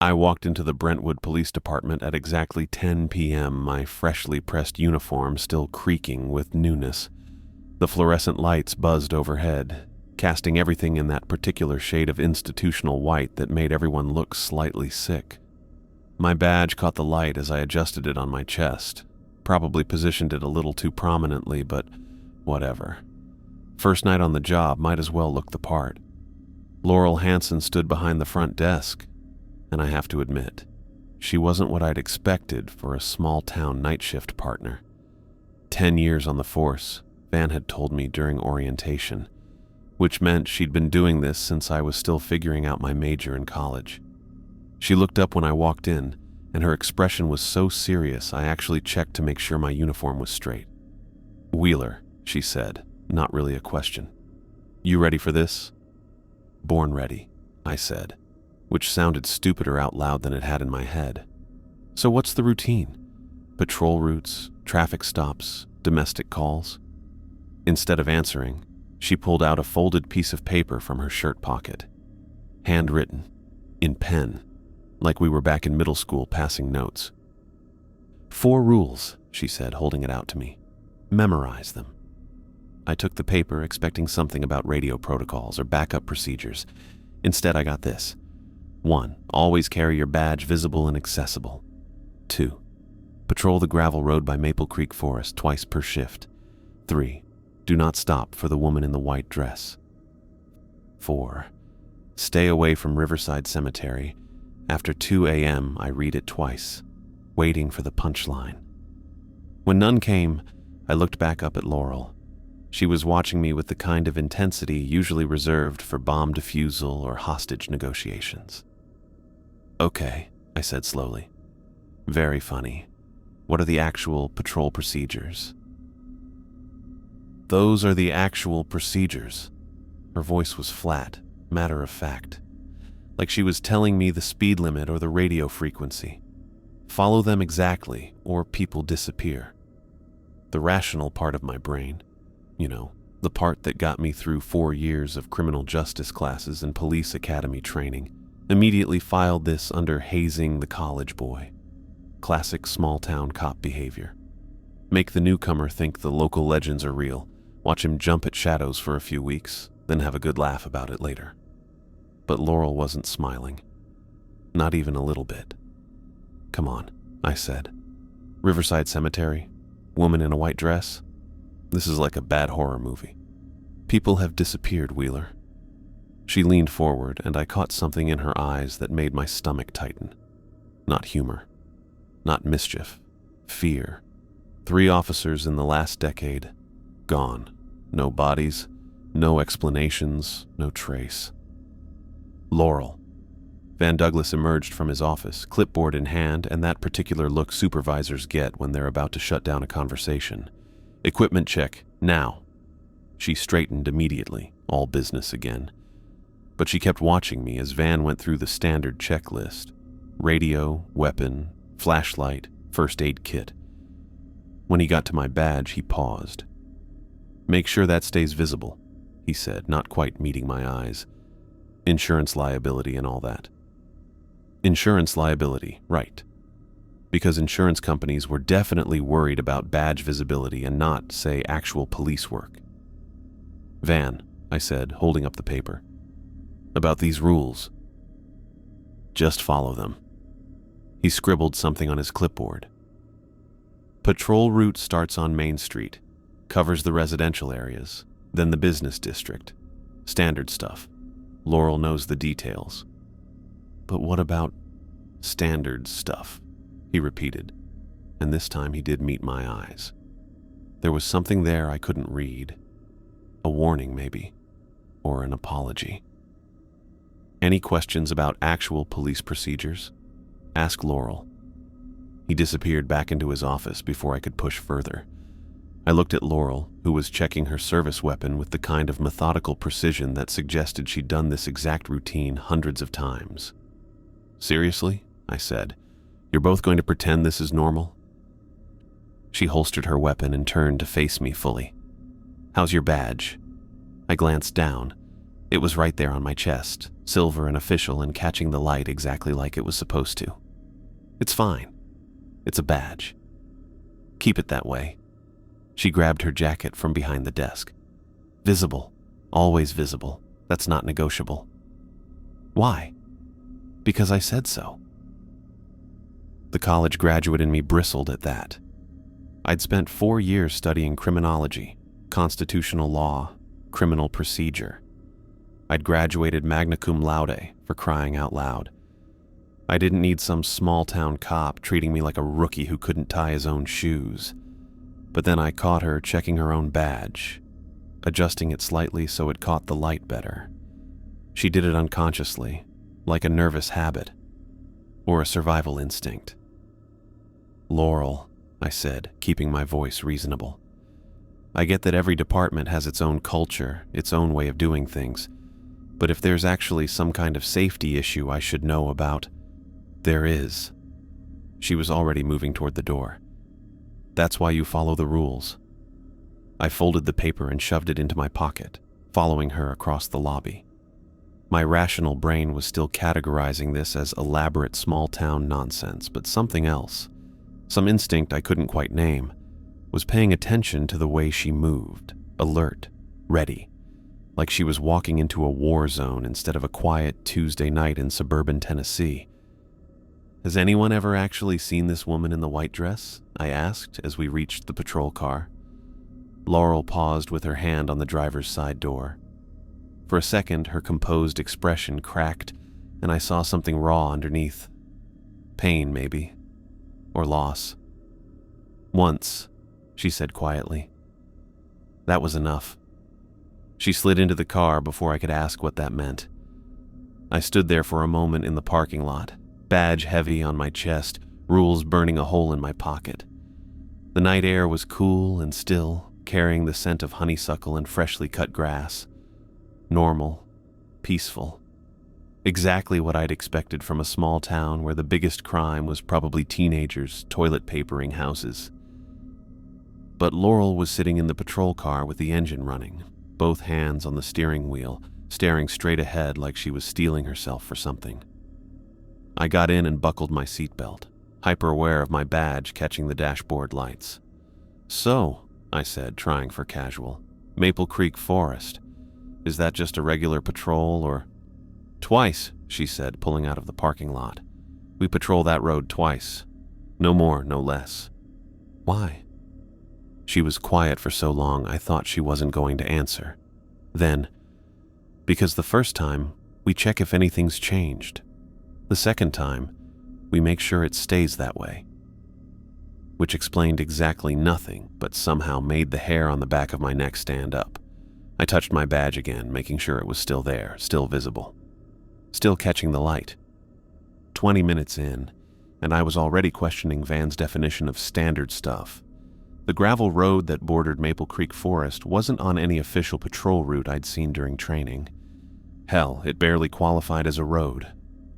I walked into the Brentwood Police Department at exactly 10 p.m., my freshly pressed uniform still creaking with newness. The fluorescent lights buzzed overhead, casting everything in that particular shade of institutional white that made everyone look slightly sick. My badge caught the light as I adjusted it on my chest. Probably positioned it a little too prominently, but whatever. First night on the job, might as well look the part. Laurel Hanson stood behind the front desk, and I have to admit, she wasn't what I'd expected for a small-town night shift partner. 10 years on the force, Van had told me during orientation, which meant she'd been doing this since I was still figuring out my major in college. She looked up when I walked in, and her expression was so serious I actually checked to make sure my uniform was straight. "Wheeler," she said, not really a question. "You ready for this?" "Born ready," I said, which sounded stupider out loud than it had in my head. "So what's the routine? Patrol routes, traffic stops, domestic calls?" Instead of answering, she pulled out a folded piece of paper from her shirt pocket. Handwritten, in pen, like we were back in middle school passing notes. "4 rules," she said, holding it out to me. "Memorize them." I took the paper, expecting something about radio protocols or backup procedures. Instead, I got this. 1. Always carry your badge visible and accessible. 2. Patrol the gravel road by Maple Creek Forest twice per shift. 3. Do not stop for the woman in the white dress. 4. Stay away from Riverside Cemetery. After 2 a.m., I read it twice, waiting for the punchline. When none came, I looked back up at Laurel. She was watching me with the kind of intensity usually reserved for bomb defusal or hostage negotiations. "Okay," I said slowly. "Very funny. What are the actual patrol procedures?" "Those are the actual procedures." Her voice was flat, matter of fact, like she was telling me the speed limit or the radio frequency. Follow them exactly, or people disappear. The rational part of my brain, the part that got me through 4 years of criminal justice classes and police academy training, immediately filed this under hazing the college boy. Classic small-town cop behavior. Make the newcomer think the local legends are real, watch him jump at shadows for a few weeks, then have a good laugh about it later. But Laurel wasn't smiling. Not even a little bit. "Come on," I said. "Riverside Cemetery? Woman in a white dress? This is like a bad horror movie. People have disappeared, Wheeler." She leaned forward, and I caught something in her eyes that made my stomach tighten. Not humor. Not mischief. Fear. 3 officers in the last decade. Gone. No bodies. No explanations. No trace. "Laurel." Van Douglas emerged from his office, clipboard in hand, and that particular look supervisors get when they're about to shut down a conversation. "Equipment check, now." She straightened immediately, all business again. But she kept watching me as Van went through the standard checklist. Radio, weapon, flashlight, first aid kit. When he got to my badge, he paused. "Make sure that stays visible," he said, not quite meeting my eyes. "Insurance liability and all that." Insurance liability, right. Because insurance companies were definitely worried about badge visibility and not, say, actual police work. "Van," I said, holding up the paper. "About these rules. Just follow them." He scribbled something on his clipboard. "Patrol route starts on Main Street, covers the residential areas, then the business district. Standard stuff. Laurel knows the details." "But what about standard stuff?" he repeated, and this time he did meet my eyes. There was something there I couldn't read. A warning, maybe, or an apology. "Any questions about actual police procedures? Ask Laurel." He disappeared back into his office before I could push further. I looked at Laurel, who was checking her service weapon with the kind of methodical precision that suggested she'd done this exact routine hundreds of times. "Seriously?" I said. "You're both going to pretend this is normal?" She holstered her weapon and turned to face me fully. "How's your badge?" I glanced down. It was right there on my chest, silver and official and catching the light exactly like it was supposed to. It's fine. It's a badge. Keep it that way. She grabbed her jacket from behind the desk. Visible. Always visible. That's not negotiable. Why? Because I said so. The college graduate in me bristled at that. I'd spent 4 years studying criminology, constitutional law, criminal procedure. I'd graduated magna cum laude, for crying out loud. I didn't need some small-town cop treating me like a rookie who couldn't tie his own shoes. But then I caught her checking her own badge, adjusting it slightly so it caught the light better. She did it unconsciously, like a nervous habit, or a survival instinct. "Laurel," I said, keeping my voice reasonable. "I get that every department has its own culture, its own way of doing things, but if there's actually some kind of safety issue I should know about, there is." She was already moving toward the door. "That's why you follow the rules." I folded the paper and shoved it into my pocket, following her across the lobby. My rational brain was still categorizing this as elaborate small-town nonsense, but something else, some instinct I couldn't quite name, was paying attention to the way she moved, alert, ready, like she was walking into a war zone instead of a quiet Tuesday night in suburban Tennessee. "Has anyone ever actually seen this woman in the white dress?" I asked as we reached the patrol car. Laurel paused with her hand on the driver's side door. For a second, her composed expression cracked, and I saw something raw underneath. Pain, maybe. Or loss. "Once," she said quietly. That was enough. She slid into the car before I could ask what that meant. I stood there for a moment in the parking lot, badge heavy on my chest, rules burning a hole in my pocket. The night air was cool and still, carrying the scent of honeysuckle and freshly cut grass. Normal, peaceful. Exactly what I'd expected from a small town where the biggest crime was probably teenagers toilet papering houses. But Laurel was sitting in the patrol car with the engine running, both hands on the steering wheel, staring straight ahead like she was steeling herself for something. I got in and buckled my seatbelt, hyper-aware of my badge catching the dashboard lights. "So," I said, trying for casual, "Maple Creek Forest. Is that just a regular patrol, or—" "Twice," she said, pulling out of the parking lot. "We patrol that road twice. No more, no less." "Why?" She was quiet for so long I thought she wasn't going to answer. Then, "Because the first time, we check if anything's changed. The second time, we make sure it stays that way." Which explained exactly nothing, but somehow made the hair on the back of my neck stand up. I touched my badge again, making sure it was still there, still visible. Still catching the light. 20 minutes in, and I was already questioning Van's definition of standard stuff. The gravel road that bordered Maple Creek Forest wasn't on any official patrol route I'd seen during training. Hell, it barely qualified as a road.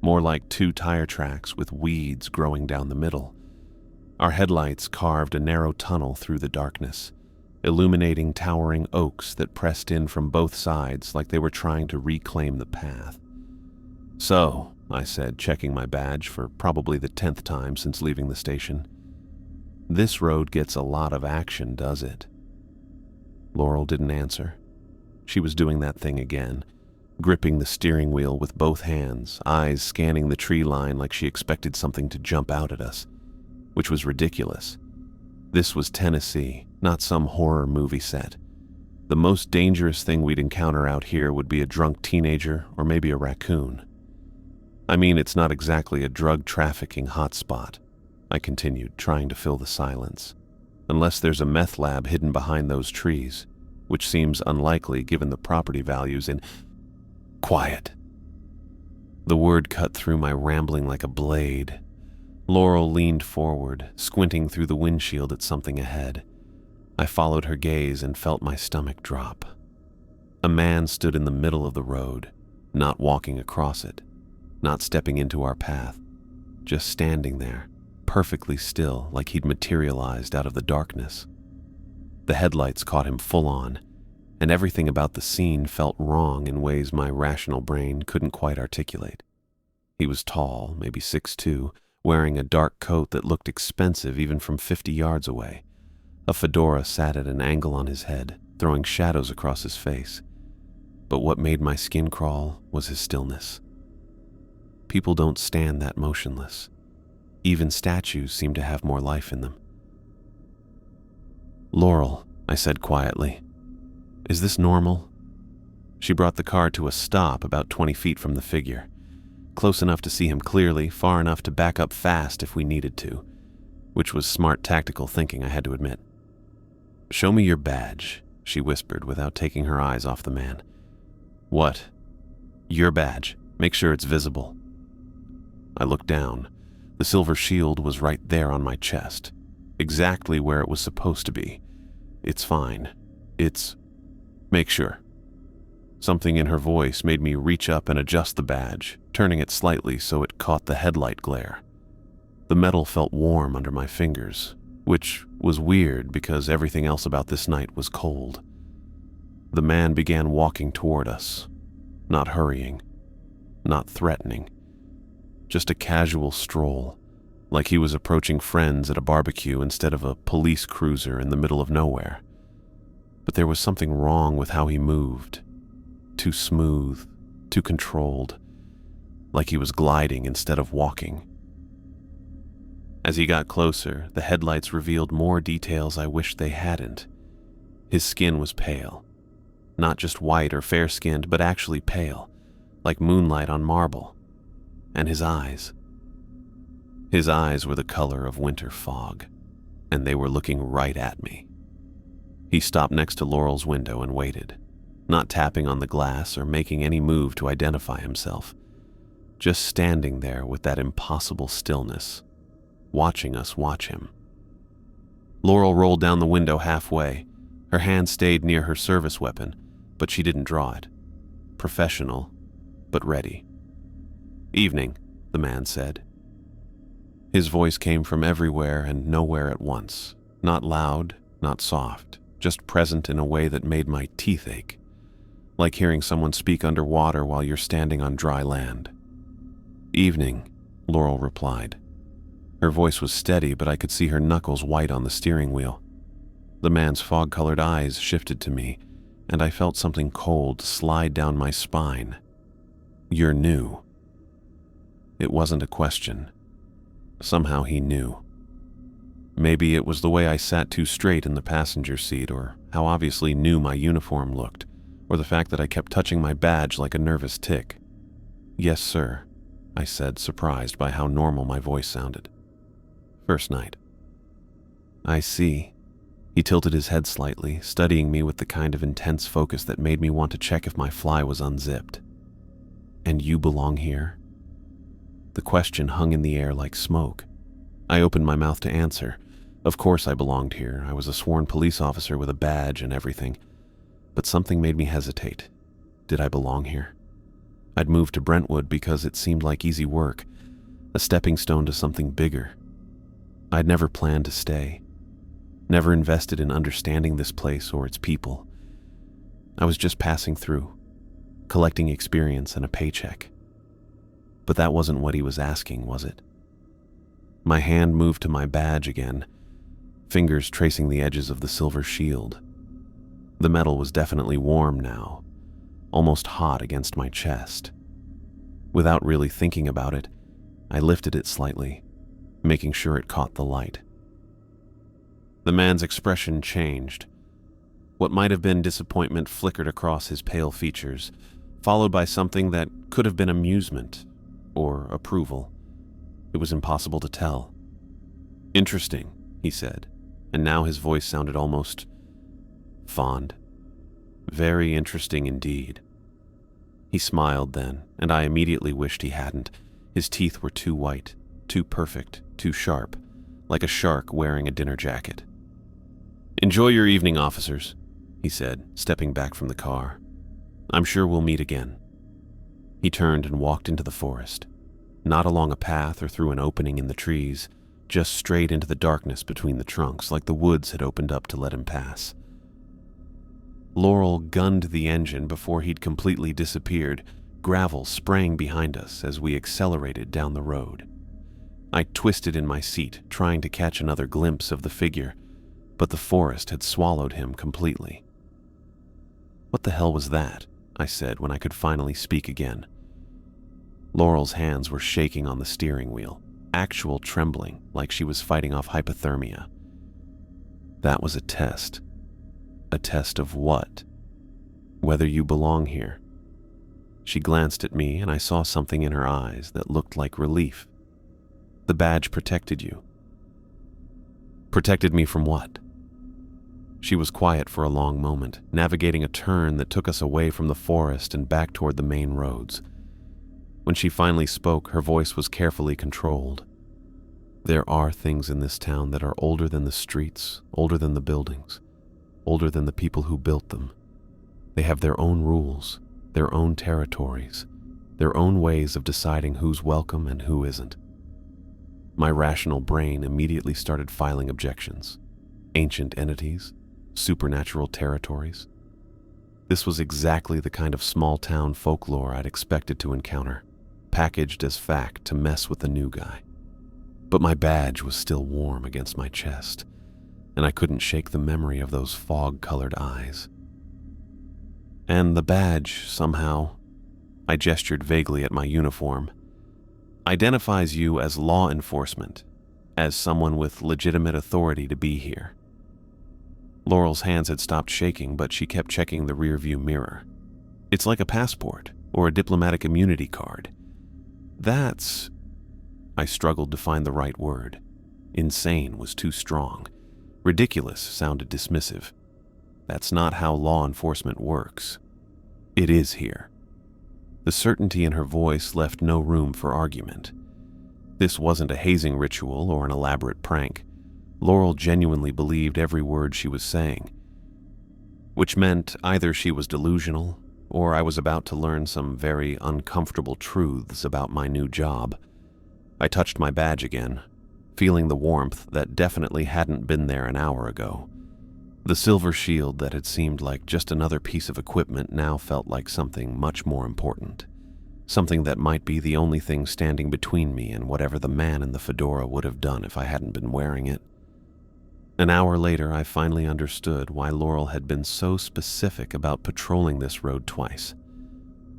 More like 2 tire tracks with weeds growing down the middle. Our headlights carved a narrow tunnel through the darkness, illuminating towering oaks that pressed in from both sides like they were trying to reclaim the path. "So," I said, checking my badge for probably the 10th time since leaving the station, "this road gets a lot of action, does it?" Laurel didn't answer. She was doing that thing again, gripping the steering wheel with both hands, eyes scanning the tree line like she expected something to jump out at us, which was ridiculous. This was Tennessee, not some horror movie set. The most dangerous thing we'd encounter out here would be a drunk teenager or maybe a raccoon. I mean, it's not exactly a drug trafficking hotspot, I continued, trying to fill the silence. Unless there's a meth lab hidden behind those trees, which seems unlikely given the property values in— Quiet. The word cut through my rambling like a blade. Laurel leaned forward, squinting through the windshield at something ahead. I followed her gaze and felt my stomach drop. A man stood in the middle of the road, not walking across it, not stepping into our path, just standing there, perfectly still like he'd materialized out of the darkness. The headlights caught him full on, and everything about the scene felt wrong in ways my rational brain couldn't quite articulate. He was tall, maybe 6'2", wearing a dark coat that looked expensive even from 50 yards away. A fedora sat at an angle on his head, throwing shadows across his face. But what made my skin crawl was his stillness. People don't stand that motionless. Even statues seem to have more life in them. "Laurel," I said quietly, "is this normal?" She brought the car to a stop about 20 feet from the figure, close enough to see him clearly, far enough to back up fast if we needed to, which was smart tactical thinking, I had to admit. "Show me your badge," she whispered without taking her eyes off the man. "What?" "Your badge. Make sure it's visible." I looked down. The silver shield was right there on my chest, exactly where it was supposed to be. "It's fine. It's..." "Make sure." Something in her voice made me reach up and adjust the badge, turning it slightly so it caught the headlight glare. The metal felt warm under my fingers, which was weird because everything else about this night was cold. The man began walking toward us, not hurrying, not threatening, just a casual stroll, like he was approaching friends at a barbecue instead of a police cruiser in the middle of nowhere. But there was something wrong with how he moved. Too smooth, too controlled, like he was gliding instead of walking. As he got closer, the headlights revealed more details I wished they hadn't. His skin was pale. Not just white or fair-skinned, but actually pale, like moonlight on marble. And his eyes. His eyes were the color of winter fog, and they were looking right at me. He stopped next to Laurel's window and waited, not tapping on the glass or making any move to identify himself, just standing there with that impossible stillness, watching us watch him. Laurel rolled down the window halfway. Her hand stayed near her service weapon, but she didn't draw it. Professional, but ready. "Evening," the man said. His voice came from everywhere and nowhere at once, not loud, not soft, just present in a way that made my teeth ache, like hearing someone speak underwater while you're standing on dry land. "Evening," Laurel replied. Her voice was steady, but I could see her knuckles white on the steering wheel. The man's fog-colored eyes shifted to me, and I felt something cold slide down my spine. "You're new." It wasn't a question. Somehow he knew. Maybe it was the way I sat too straight in the passenger seat, or how obviously new my uniform looked, or the fact that I kept touching my badge like a nervous tick. "Yes, sir," I said, surprised by how normal my voice sounded. "First night." "I see." He tilted his head slightly, studying me with the kind of intense focus that made me want to check if my fly was unzipped. "And you belong here?" The question hung in the air like smoke. I opened my mouth to answer. Of course I belonged here. I was a sworn police officer with a badge and everything. But something made me hesitate. Did I belong here? I'd moved to Brentwood because it seemed like easy work, a stepping stone to something bigger. I'd never planned to stay, never invested in understanding this place or its people. I was just passing through, collecting experience and a paycheck. But that wasn't what he was asking, was it? My hand moved to my badge again, fingers tracing the edges of the silver shield. The metal was definitely warm now, almost hot against my chest. Without really thinking about it, I lifted it slightly, making sure it caught the light. The man's expression changed. What might have been disappointment flickered across his pale features, followed by something that could have been amusement or approval. It was impossible to tell. "Interesting," he said, and now his voice sounded almost fond. "Very interesting indeed." He smiled then, and I immediately wished he hadn't. His teeth were too white, too perfect, too sharp, like a shark wearing a dinner jacket. "Enjoy your evening, officers," he said, stepping back from the car. "I'm sure we'll meet again." He turned and walked into the forest, not along a path or through an opening in the trees, just straight into the darkness between the trunks, like the woods had opened up to let him pass. Laurel gunned the engine before he'd completely disappeared, gravel spraying behind us as we accelerated down the road. I twisted in my seat, trying to catch another glimpse of the figure, but the forest had swallowed him completely. "What the hell was that?" I said when I could finally speak again. Laurel's hands were shaking on the steering wheel, actual trembling like she was fighting off hypothermia. "That was a test." "A test of what?" "Whether you belong here." She glanced at me and I saw something in her eyes that looked like relief. "The badge protected you." "Protected me from what?" She was quiet for a long moment, navigating a turn that took us away from the forest and back toward the main roads. When she finally spoke, her voice was carefully controlled. "There are things in this town that are older than the streets, older than the buildings, older than the people who built them. They have their own rules, their own territories, their own ways of deciding who's welcome and who isn't." My rational brain immediately started filing objections. Ancient entities, supernatural territories. This was exactly the kind of small-town folklore I'd expected to encounter, packaged as fact to mess with the new guy. But my badge was still warm against my chest, and I couldn't shake the memory of those fog-colored eyes. "And the badge, somehow," I gestured vaguely at my uniform, "identifies you as law enforcement, as someone with legitimate authority to be here." Laurel's hands had stopped shaking, but she kept checking the rearview mirror. "It's like a passport or a diplomatic immunity card. That's..." I struggled to find the right word. Insane was too strong. Ridiculous sounded dismissive. "That's not how law enforcement works. It is here." The certainty in her voice left no room for argument. This wasn't a hazing ritual or an elaborate prank. Laurel genuinely believed every word she was saying, which meant either she was delusional or I was about to learn some very uncomfortable truths about my new job. I touched my badge again, feeling the warmth that definitely hadn't been there an hour ago. The silver shield that had seemed like just another piece of equipment now felt like something much more important. Something that might be the only thing standing between me and whatever the man in the fedora would have done if I hadn't been wearing it. An hour later, I finally understood why Laurel had been so specific about patrolling this road twice.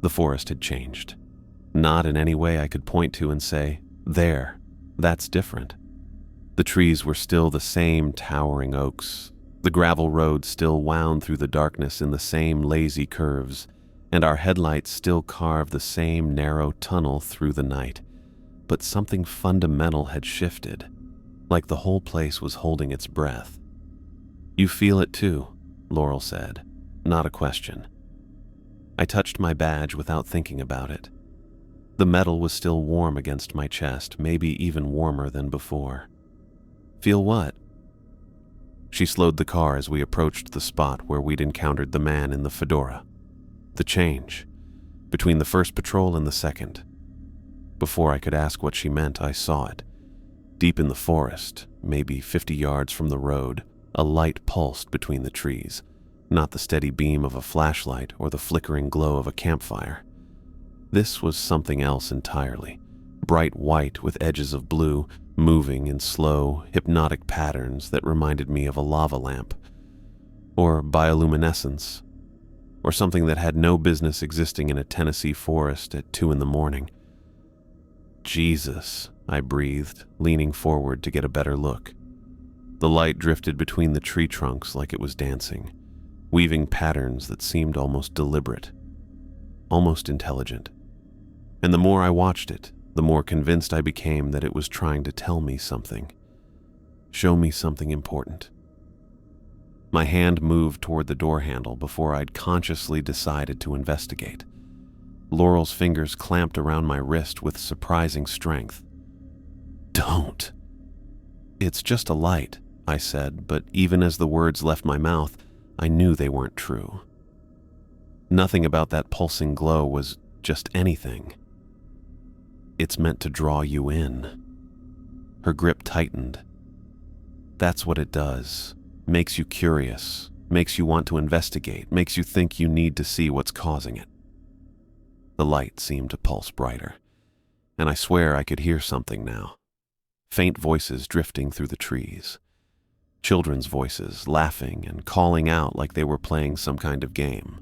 The forest had changed. Not in any way I could point to and say, "There, that's different." The trees were still the same towering oaks. The gravel road still wound through the darkness in the same lazy curves, and our headlights still carved the same narrow tunnel through the night. But something fundamental had shifted, like the whole place was holding its breath. "You feel it too," Laurel said, not a question. I touched my badge without thinking about it. The metal was still warm against my chest, maybe even warmer than before. "Feel what?" She slowed the car as we approached the spot where we'd encountered the man in the fedora. The change between the first patrol and the second. Before I could ask what she meant, I saw it. Deep in the forest, maybe 50 yards from the road, a light pulsed between the trees, not the steady beam of a flashlight or the flickering glow of a campfire. This was something else entirely, bright white with edges of blue, moving in slow, hypnotic patterns that reminded me of a lava lamp, or bioluminescence, or something that had no business existing in a Tennessee forest at 2 a.m. "Jesus," I breathed, leaning forward to get a better look. The light drifted between the tree trunks like it was dancing, weaving patterns that seemed almost deliberate, almost intelligent. And the more I watched it, the more convinced I became that it was trying to tell me something, show me something important. My hand moved toward the door handle before I'd consciously decided to investigate. Laurel's fingers clamped around my wrist with surprising strength. "Don't." "It's just a light," I said, but even as the words left my mouth, I knew they weren't true. Nothing about that pulsing glow was just anything. "It's meant to draw you in." Her grip tightened. "That's what it does. Makes you curious, makes you want to investigate, makes you think you need to see what's causing it. The light seemed to pulse brighter, and I swear I could hear something now. Faint voices drifting through the trees. Children's voices, laughing and calling out like they were playing some kind of game.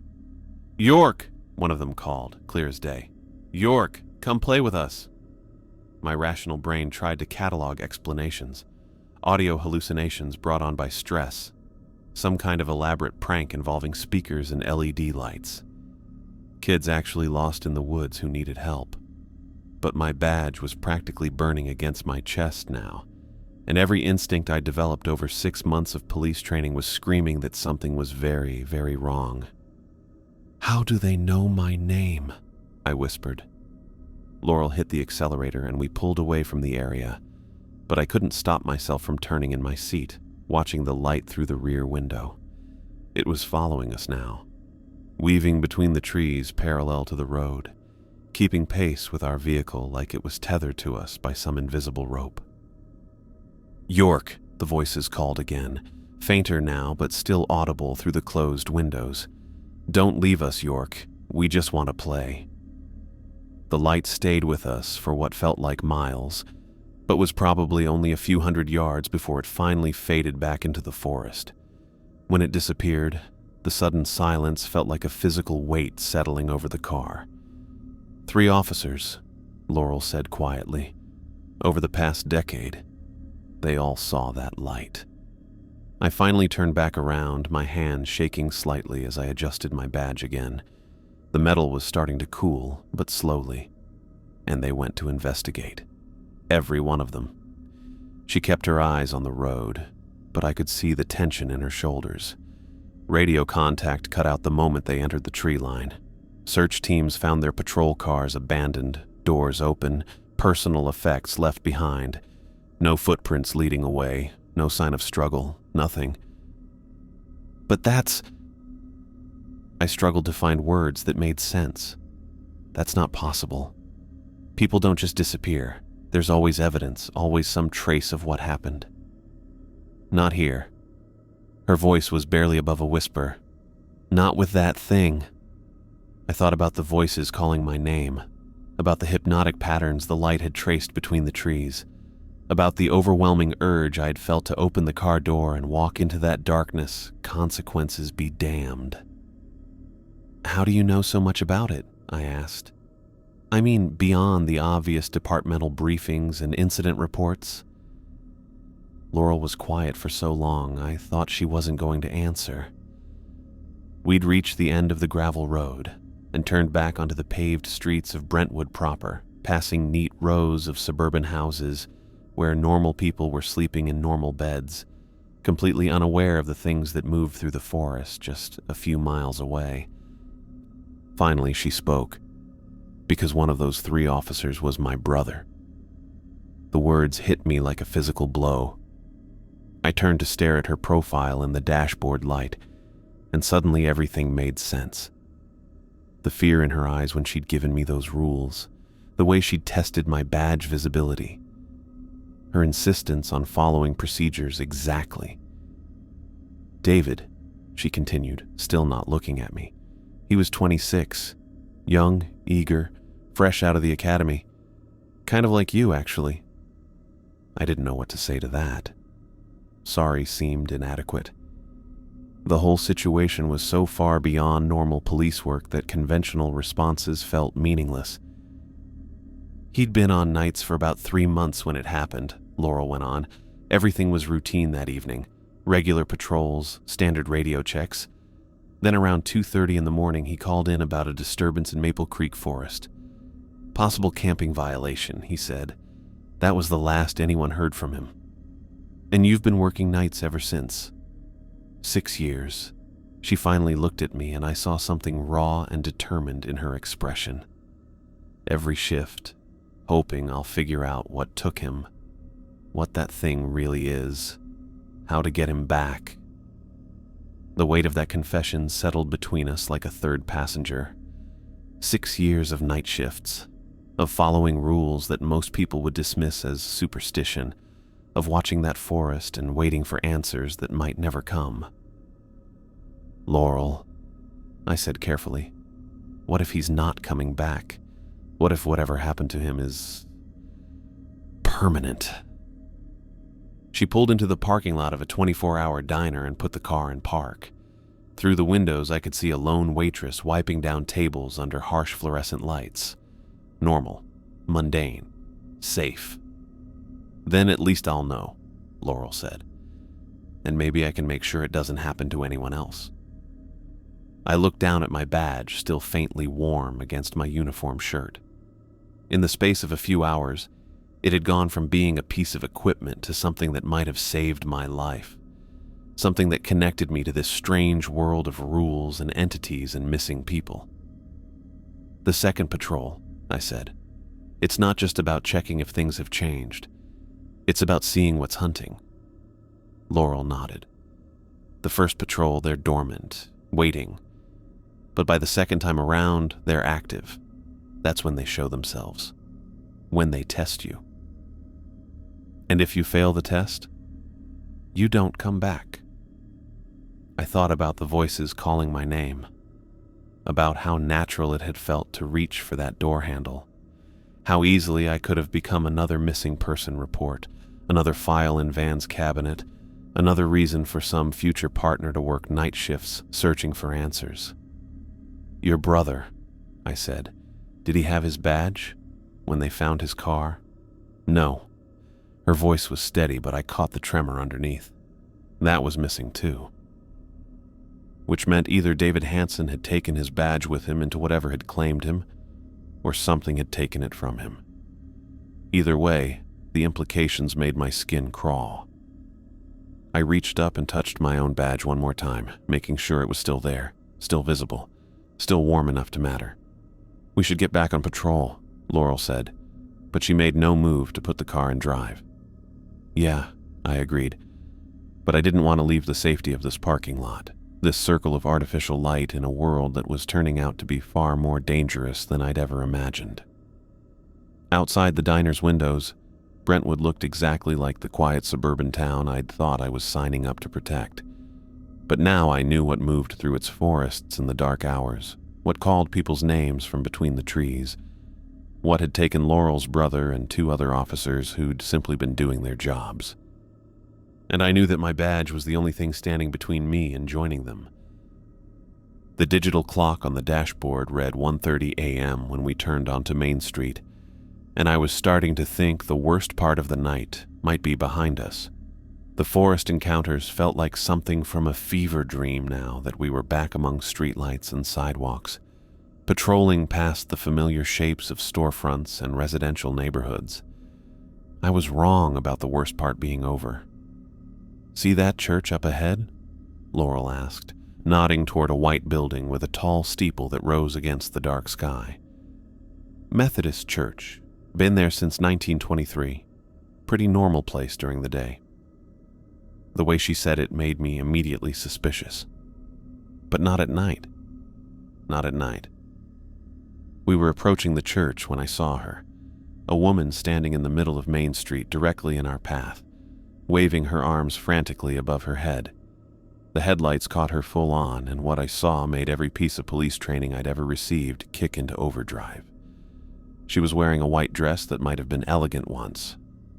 "York!" one of them called, clear as day. "York, come play with us." My rational brain tried to catalog explanations. Audio hallucinations brought on by stress. Some kind of elaborate prank involving speakers and LED lights. Kids actually lost in the woods who needed help. But my badge was practically burning against my chest now, and every instinct I developed over 6 months of police training was screaming that something was very, very wrong. "How do they know my name?" I whispered. Laurel hit the accelerator and we pulled away from the area, but I couldn't stop myself from turning in my seat, watching the light through the rear window. It was following us now, weaving between the trees parallel to the road, keeping pace with our vehicle like it was tethered to us by some invisible rope. "York," the voices called again, fainter now but still audible through the closed windows. "Don't leave us, York. We just want to play." The light stayed with us for what felt like miles, but was probably only a few hundred yards before it finally faded back into the forest. When it disappeared, the sudden silence felt like a physical weight settling over the car. "3 officers," Laurel said quietly. "Over the past decade, they all saw that light." I finally turned back around, my hand shaking slightly as I adjusted my badge again. The metal was starting to cool, but slowly, and they went to investigate. Every one of them. She kept her eyes on the road, but I could see the tension in her shoulders. Radio contact cut out the moment they entered the tree line. Search teams found their patrol cars abandoned, doors open, personal effects left behind. No footprints leading away, no sign of struggle, nothing. But that's... I struggled to find words that made sense. That's not possible. People don't just disappear. There's always evidence, always some trace of what happened. Not here. Her voice was barely above a whisper. Not with that thing. I thought about the voices calling my name, about the hypnotic patterns the light had traced between the trees, about the overwhelming urge I had felt to open the car door and walk into that darkness, consequences be damned. "How do you know so much about it?" I asked. "I mean, beyond the obvious departmental briefings and incident reports." Laurel was quiet for so long, I thought she wasn't going to answer. We'd reached the end of the gravel road and turned back onto the paved streets of Brentwood proper, passing neat rows of suburban houses where normal people were sleeping in normal beds, completely unaware of the things that moved through the forest just a few miles away. Finally, she spoke, because one of those 3 officers was my brother. The words hit me like a physical blow. I turned to stare at her profile in the dashboard light, and suddenly everything made sense. The fear in her eyes when she'd given me those rules, the way she'd tested my badge visibility, her insistence on following procedures exactly. "David," she continued, still not looking at me. "He was 26, young, eager, fresh out of the academy. Kind of like you, actually." I didn't know what to say to that. Sorry seemed inadequate. The whole situation was so far beyond normal police work that conventional responses felt meaningless. "He'd been on nights for about 3 months when it happened," Laurel went on. "Everything was routine that evening. Regular patrols, standard radio checks. Then around 2:30 in the morning, he called in about a disturbance in Maple Creek Forest. Possible camping violation, he said. That was the last anyone heard from him. And you've been working nights ever since. 6 years." She finally looked at me and I saw something raw and determined in her expression. Every shift, hoping I'll figure out what took him, what that thing really is, how to get him back. The weight of that confession settled between us like a third passenger. 6 years of night shifts, of following rules that most people would dismiss as superstition, of watching that forest and waiting for answers that might never come. "Laurel," I said carefully, "what if he's not coming back? What if whatever happened to him is permanent?" She pulled into the parking lot of a 24-hour diner and put the car in park. Through the windows, I could see a lone waitress wiping down tables under harsh fluorescent lights. Normal, mundane, safe. "Then at least I'll know," Laurel said. "And maybe I can make sure it doesn't happen to anyone else." I looked down at my badge, still faintly warm against my uniform shirt. In the space of a few hours, it had gone from being a piece of equipment to something that might have saved my life. Something that connected me to this strange world of rules and entities and missing people. "The second patrol," I said. "It's not just about checking if things have changed. It's about seeing what's hunting." Laurel nodded. "The first patrol, they're dormant, waiting. But by the second time around, they're active. That's when they show themselves. When they test you. And if you fail the test, you don't come back." I thought about the voices calling my name, about how natural it had felt to reach for that door handle, how easily I could have become another missing person report, another file in Van's cabinet, another reason for some future partner to work night shifts searching for answers. "Your brother," I said, "did he have his badge when they found his car?" "No." Her voice was steady, but I caught the tremor underneath. That was missing too. Which meant either David Hansen had taken his badge with him into whatever had claimed him, or something had taken it from him. Either way, the implications made my skin crawl. I reached up and touched my own badge one more time, making sure it was still there, still visible, still warm enough to matter. "We should get back on patrol," Laurel said, but she made no move to put the car in drive. "Yeah," I agreed, but I didn't want to leave the safety of this parking lot, this circle of artificial light in a world that was turning out to be far more dangerous than I'd ever imagined. Outside the diner's windows, Brentwood looked exactly like the quiet suburban town I'd thought I was signing up to protect. But now I knew what moved through its forests in the dark hours, what called people's names from between the trees, what had taken Laurel's brother and 2 other officers who'd simply been doing their jobs. And I knew that my badge was the only thing standing between me and joining them. The digital clock on the dashboard read 1:30 a.m. when we turned onto Main Street, and I was starting to think the worst part of the night might be behind us. The forest encounters felt like something from a fever dream now that we were back among streetlights and sidewalks, patrolling past the familiar shapes of storefronts and residential neighborhoods. I was wrong about the worst part being over. "See that church up ahead?" Laurel asked, nodding toward a white building with a tall steeple that rose against the dark sky. "Methodist church. Been there since 1923. Pretty normal place during the day." The way she said it made me immediately suspicious. But not at night. Not at night. We were approaching the church when I saw her, a woman standing in the middle of Main Street directly in our path, waving her arms frantically above her head. The headlights caught her full on, and what I saw made every piece of police training I'd ever received kick into overdrive. She was wearing a white dress that might have been elegant once,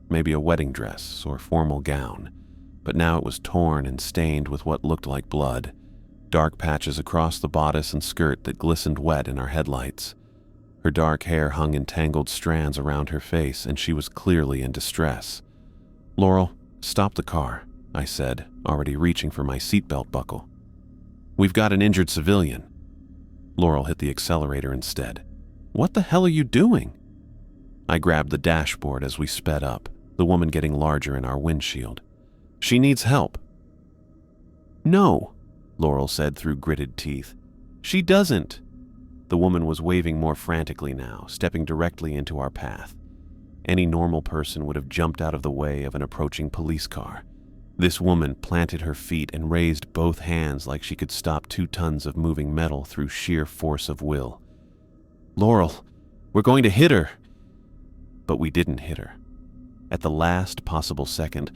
maybe a wedding dress or formal gown, but now it was torn and stained with what looked like blood, dark patches across the bodice and skirt that glistened wet in our headlights. Her dark hair hung in tangled strands around her face, and she was clearly in distress. "Laurel, stop the car," I said, already reaching for my seatbelt buckle. "We've got an injured civilian." Laurel hit the accelerator instead. "What the hell are you doing?" I grabbed the dashboard as we sped up, the woman getting larger in our windshield. "She needs help." "No," Laurel said through gritted teeth. "She doesn't." The woman was waving more frantically now, stepping directly into our path. Any normal person would have jumped out of the way of an approaching police car. This woman planted her feet and raised both hands like she could stop 2 tons of moving metal through sheer force of will. "Laurel, we're going to hit her." But we didn't hit her. At the last possible second,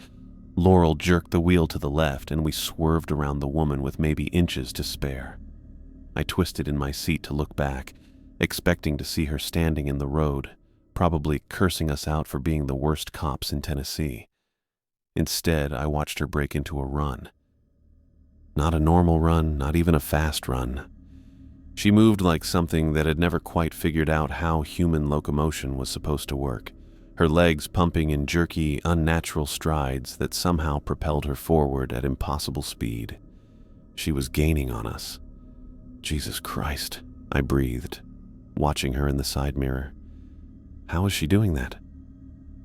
Laurel jerked the wheel to the left and we swerved around the woman with maybe inches to spare. I twisted in my seat to look back, expecting to see her standing in the road, probably cursing us out for being the worst cops in Tennessee. Instead, I watched her break into a run. Not a normal run, not even a fast run. She moved like something that had never quite figured out how human locomotion was supposed to work, her legs pumping in jerky, unnatural strides that somehow propelled her forward at impossible speed. She was gaining on us. Jesus Christ, I breathed, watching her in the side mirror. How was she doing that?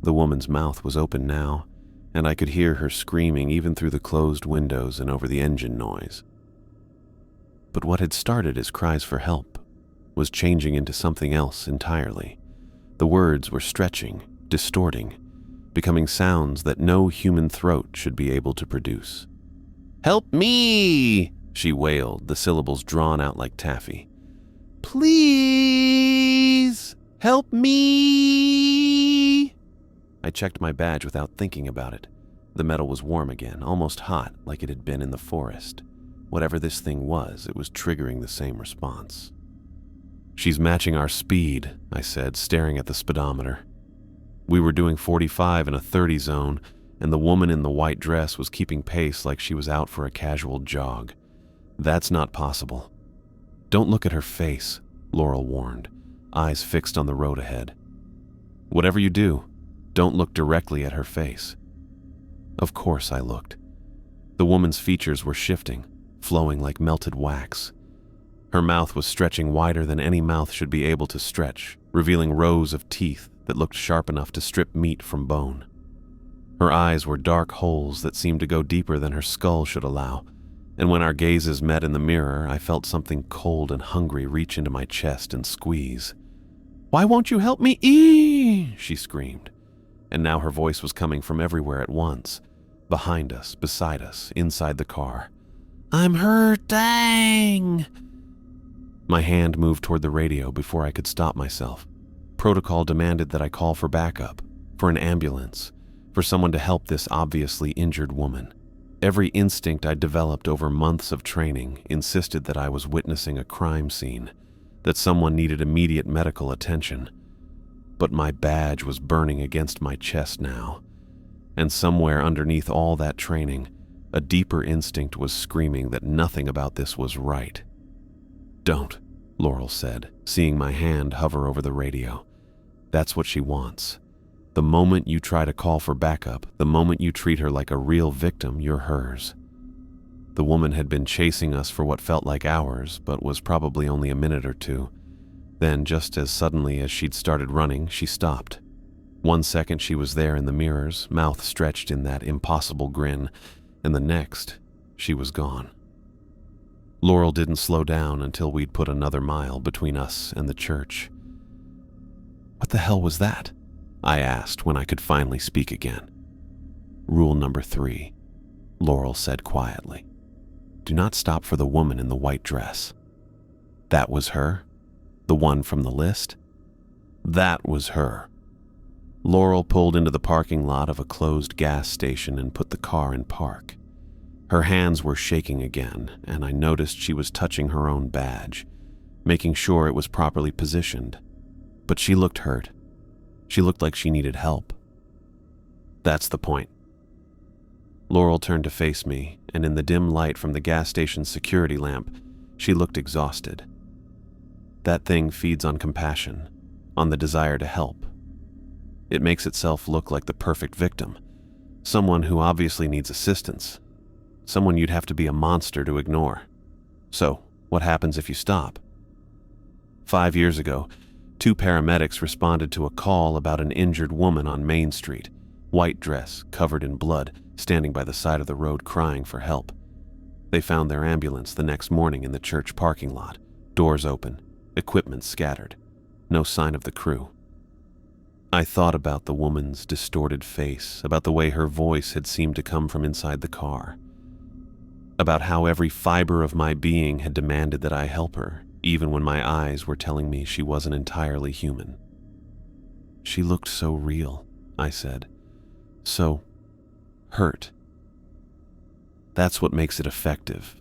The woman's mouth was open now, and I could hear her screaming even through the closed windows and over the engine noise. But what had started as cries for help was changing into something else entirely. The words were stretching, distorting, becoming sounds that no human throat should be able to produce. "Help me!" she wailed, the syllables drawn out like taffy. "Please, help me!" I checked my badge without thinking about it. The metal was warm again, almost hot, like it had been in the forest. Whatever this thing was, it was triggering the same response. "She's matching our speed," I said, staring at the speedometer. We were doing 45 in a 30 zone, and the woman in the white dress was keeping pace like she was out for a casual jog. That's not possible. "Don't look at her face," Laurel warned, eyes fixed on the road ahead. "Whatever you do, don't look directly at her face." Of course I looked. The woman's features were shifting, flowing like melted wax. Her mouth was stretching wider than any mouth should be able to stretch, revealing rows of teeth that looked sharp enough to strip meat from bone. Her eyes were dark holes that seemed to go deeper than her skull should allow, and when our gazes met in the mirror, I felt something cold and hungry reach into my chest and squeeze. "Why won't you help me? She screamed. And now her voice was coming from everywhere at once, behind us, beside us, inside the car. "I'm hurting!" My hand moved toward the radio before I could stop myself. Protocol demanded that I call for backup, for an ambulance, for someone to help this obviously injured woman. Every instinct I'd developed over months of training insisted that I was witnessing a crime scene, that someone needed immediate medical attention. But my badge was burning against my chest now, and somewhere underneath all that training, a deeper instinct was screaming that nothing about this was right. "Don't," Laurel said, seeing my hand hover over the radio. "That's what she wants. The moment you try to call for backup, the moment you treat her like a real victim, you're hers." The woman had been chasing us for what felt like hours, but was probably only a minute or two. Then, just as suddenly as she'd started running, she stopped. 1 second she was there in the mirrors, mouth stretched in that impossible grin, and the next, she was gone. Laurel didn't slow down until we'd put another mile between us and the church. "What the hell was that?" I asked when I could finally speak again. "Rule number 3, Laurel said quietly. "Do not stop for the woman in the white dress." That was her? The one from the list? That was her. Laurel pulled into the parking lot of a closed gas station and put the car in park. Her hands were shaking again, and I noticed she was touching her own badge, making sure it was properly positioned. But she looked hurt. She looked like she needed help. "That's the point." Laurel turned to face me, and in the dim light from the gas station's security lamp, she looked exhausted. That thing feeds on compassion, on the desire to help. It makes itself look like the perfect victim, someone who obviously needs assistance, someone you'd have to be a monster to ignore. So, what happens if you stop? 5 years ago, 2 paramedics responded to a call about an injured woman on Main Street, white dress, covered in blood, standing by the side of the road crying for help. They found their ambulance the next morning in the church parking lot, doors open, equipment scattered, no sign of the crew. I thought about the woman's distorted face, about the way her voice had seemed to come from inside the car, about how every fiber of my being had demanded that I help her, even when my eyes were telling me she wasn't entirely human. "She looked so real," I said. "So hurt." That's what makes it effective.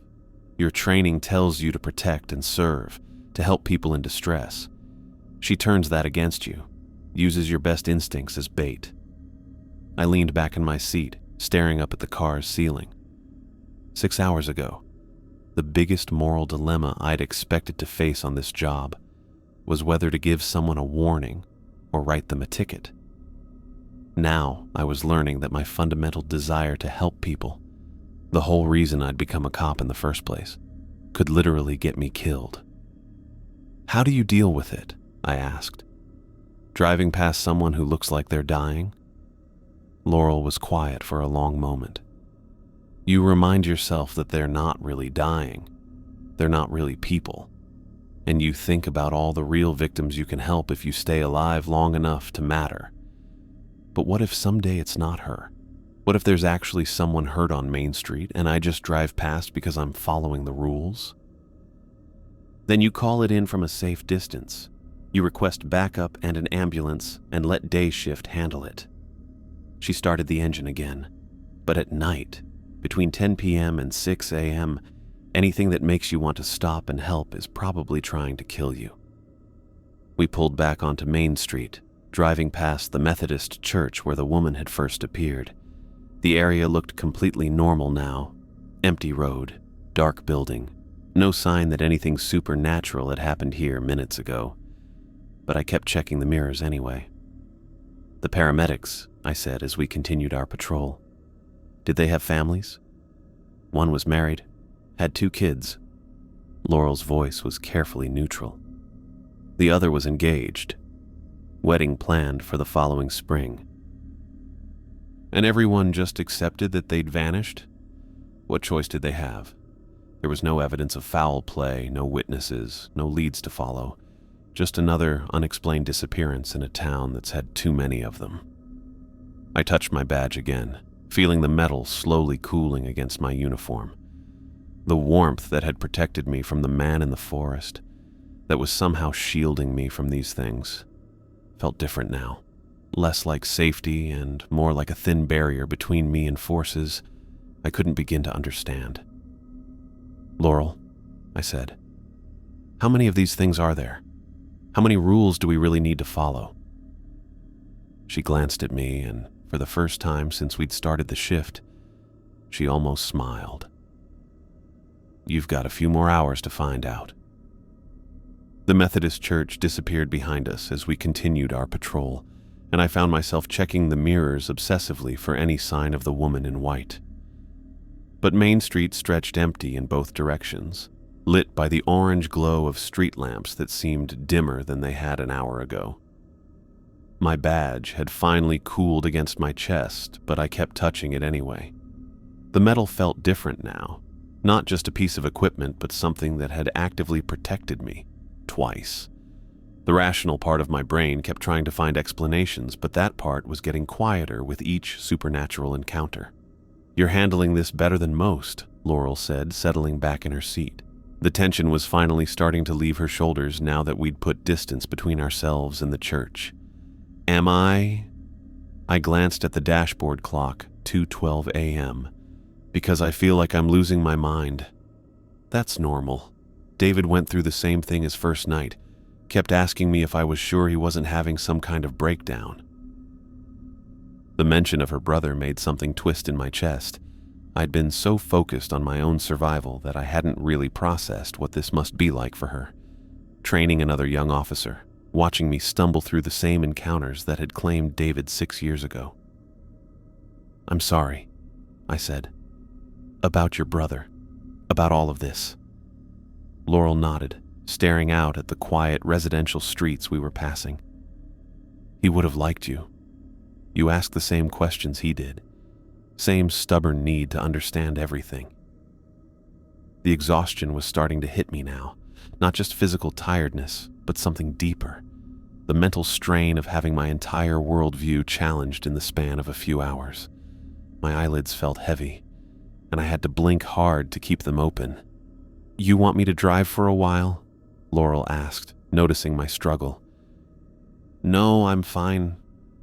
Your training tells you to protect and serve, to help people in distress. She turns that against you, uses your best instincts as bait. I leaned back in my seat, staring up at the car's ceiling. 6 hours ago, the biggest moral dilemma I'd expected to face on this job was whether to give someone a warning or write them a ticket. Now I was learning that my fundamental desire to help people, the whole reason I'd become a cop in the first place, could literally get me killed. How do you deal with it? I asked. Driving past someone who looks like they're dying? Laurel was quiet for a long moment. You remind yourself that they're not really dying. They're not really people. And you think about all the real victims you can help if you stay alive long enough to matter. But what if someday it's not her? What if there's actually someone hurt on Main Street and I just drive past because I'm following the rules? Then you call it in from a safe distance. You request backup and an ambulance and let day shift handle it. She started the engine again. But at night, between 10 p.m. and 6 a.m., anything that makes you want to stop and help is probably trying to kill you. We pulled back onto Main Street, driving past the Methodist church where the woman had first appeared. The area looked completely normal now. Empty road, dark building, no sign that anything supernatural had happened here minutes ago. But I kept checking the mirrors anyway. The paramedics, I said as we continued our patrol. Did they have families? One was married, had 2 kids. Laurel's voice was carefully neutral. The other was engaged. Wedding planned for the following spring. And everyone just accepted that they'd vanished? What choice did they have? There was no evidence of foul play, no witnesses, no leads to follow. Just another unexplained disappearance in a town that's had too many of them. I touched my badge again, feeling the metal slowly cooling against my uniform. The warmth that had protected me from the man in the forest, that was somehow shielding me from these things, felt different now. Less like safety and more like a thin barrier between me and forces I couldn't begin to understand. Laurel, I said, how many of these things are there? How many rules do we really need to follow? She glanced at me, and for the first time since we'd started the shift, she almost smiled. You've got a few more hours to find out. The Methodist church disappeared behind us as we continued our patrol, and I found myself checking the mirrors obsessively for any sign of the woman in white. But Main Street stretched empty in both directions, lit by the orange glow of street lamps that seemed dimmer than they had an hour ago. My badge had finally cooled against my chest, but I kept touching it anyway. The metal felt different now, not just a piece of equipment, but something that had actively protected me, twice. The rational part of my brain kept trying to find explanations, but that part was getting quieter with each supernatural encounter. You're handling this better than most, Laurel said, settling back in her seat. The tension was finally starting to leave her shoulders now that we'd put distance between ourselves and the church. Am I? I glanced at the dashboard clock, 2:12 a.m., because I feel like I'm losing my mind. That's normal. David went through the same thing his first night, kept asking me if I was sure he wasn't having some kind of breakdown. The mention of her brother made something twist in my chest. I'd been so focused on my own survival that I hadn't really processed what this must be like for her. Training another young officer, watching me stumble through the same encounters that had claimed David 6 years ago. I'm sorry, I said. About your brother. About all of this. Laurel nodded, staring out at the quiet residential streets we were passing. He would have liked you. You asked the same questions he did. Same stubborn need to understand everything. The exhaustion was starting to hit me now, not just physical tiredness, but something deeper. The mental strain of having my entire worldview challenged in the span of a few hours. My eyelids felt heavy, and I had to blink hard to keep them open. You want me to drive for a while? Laurel asked, noticing my struggle. No, I'm fine.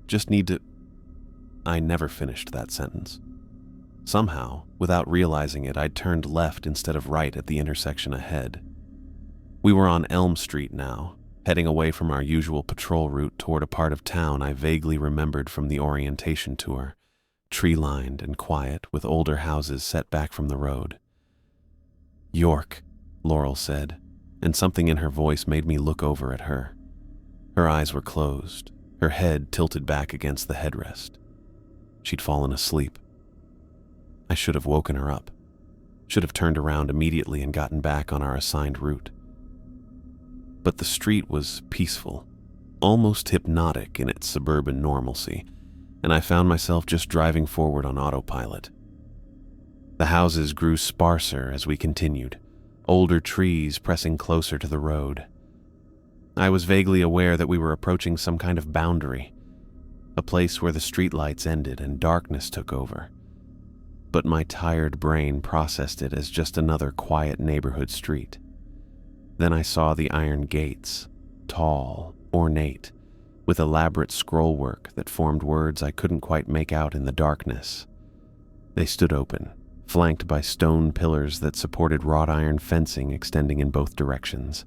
Just need to... I never finished that sentence. Somehow, without realizing it, I'd turned left instead of right at the intersection ahead. We were on Elm Street now, heading away from our usual patrol route toward a part of town I vaguely remembered from the orientation tour, tree-lined and quiet with older houses set back from the road. "York," Laurel said, and something in her voice made me look over at her. Her eyes were closed, her head tilted back against the headrest. She'd fallen asleep. I should have woken her up, should have turned around immediately and gotten back on our assigned route. But the street was peaceful, almost hypnotic in its suburban normalcy, and I found myself just driving forward on autopilot. The houses grew sparser as we continued, older trees pressing closer to the road. I was vaguely aware that we were approaching some kind of boundary, a place where the streetlights ended and darkness took over. But my tired brain processed it as just another quiet neighborhood street. Then I saw the iron gates, tall, ornate, with elaborate scrollwork that formed words I couldn't quite make out in the darkness. They stood open, flanked by stone pillars that supported wrought iron fencing extending in both directions.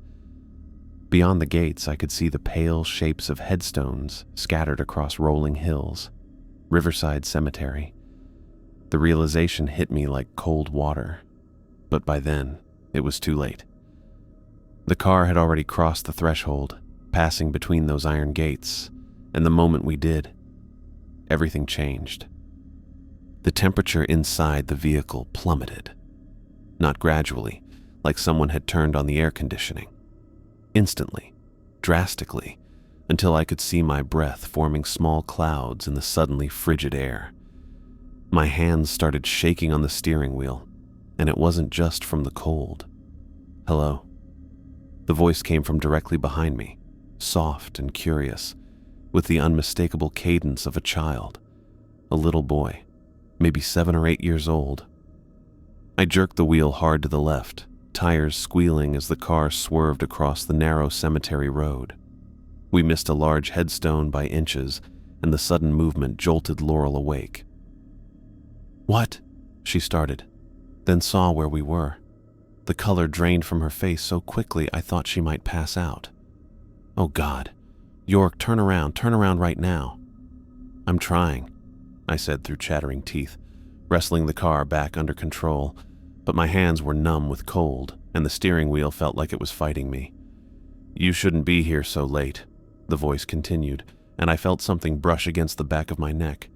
Beyond the gates, I could see the pale shapes of headstones scattered across rolling hills. Riverside Cemetery. The realization hit me like cold water, but by then, it was too late. The car had already crossed the threshold, passing between those iron gates, and the moment we did, everything changed. The temperature inside the vehicle plummeted. Not gradually, like someone had turned on the air conditioning. Instantly, drastically, until I could see my breath forming small clouds in the suddenly frigid air. My hands started shaking on the steering wheel, and it wasn't just from the cold. "Hello." The voice came from directly behind me, soft and curious, with the unmistakable cadence of a child, a little boy, maybe 7 or 8 years old. I jerked the wheel hard to the left, tires squealing as the car swerved across the narrow cemetery road. We missed a large headstone by inches, and the sudden movement jolted Laurel awake. "What?" she started, then saw where we were. The color drained from her face so quickly I thought she might pass out. "Oh God. York, turn around right now." "I'm trying," I said through chattering teeth, wrestling the car back under control, but my hands were numb with cold, and the steering wheel felt like it was fighting me. "You shouldn't be here so late," the voice continued, and I felt something brush against the back of my neck.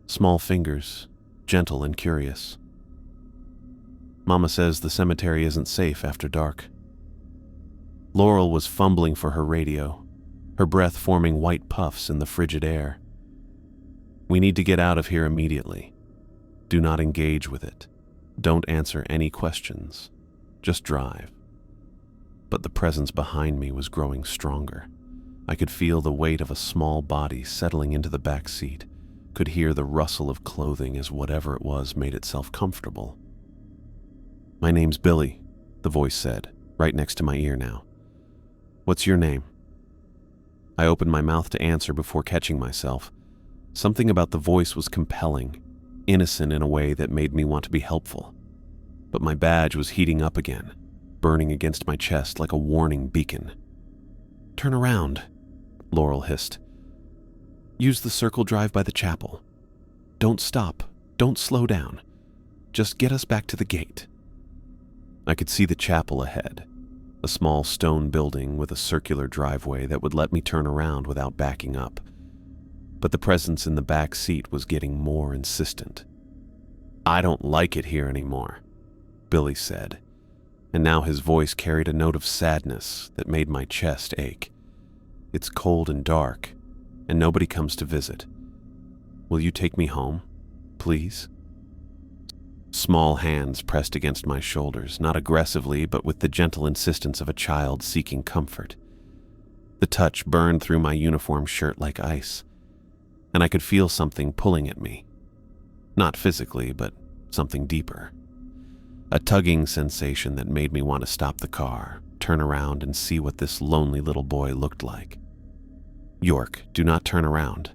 Small fingers, gentle and curious. "Mama says the cemetery isn't safe after dark." Laurel was fumbling for her radio, her breath forming white puffs in the frigid air. "We need to get out of here immediately. Do not engage with it. Don't answer any questions. Just drive." But the presence behind me was growing stronger. I could feel the weight of a small body settling into the back seat, could hear the rustle of clothing as whatever it was made itself comfortable. "My name's Billy," the voice said, right next to my ear now. "What's your name?" I opened my mouth to answer before catching myself. Something about the voice was compelling, innocent in a way that made me want to be helpful. But my badge was heating up again, burning against my chest like a warning beacon. "Turn around," Laurel hissed. "Use the circle drive by the chapel. Don't stop. Don't slow down. Just get us back to the gate." I could see the chapel ahead, a small stone building with a circular driveway that would let me turn around without backing up. But the presence in the back seat was getting more insistent. "I don't like it here anymore," Billy said, and now his voice carried a note of sadness that made my chest ache. "It's cold and dark, and nobody comes to visit. Will you take me home, please?" Small hands pressed against my shoulders, not aggressively, but with the gentle insistence of a child seeking comfort. The touch burned through my uniform shirt like ice, and I could feel something pulling at me. Not physically, but something deeper. A tugging sensation that made me want to stop the car, turn around, and see what this lonely little boy looked like. "York, do not turn around,"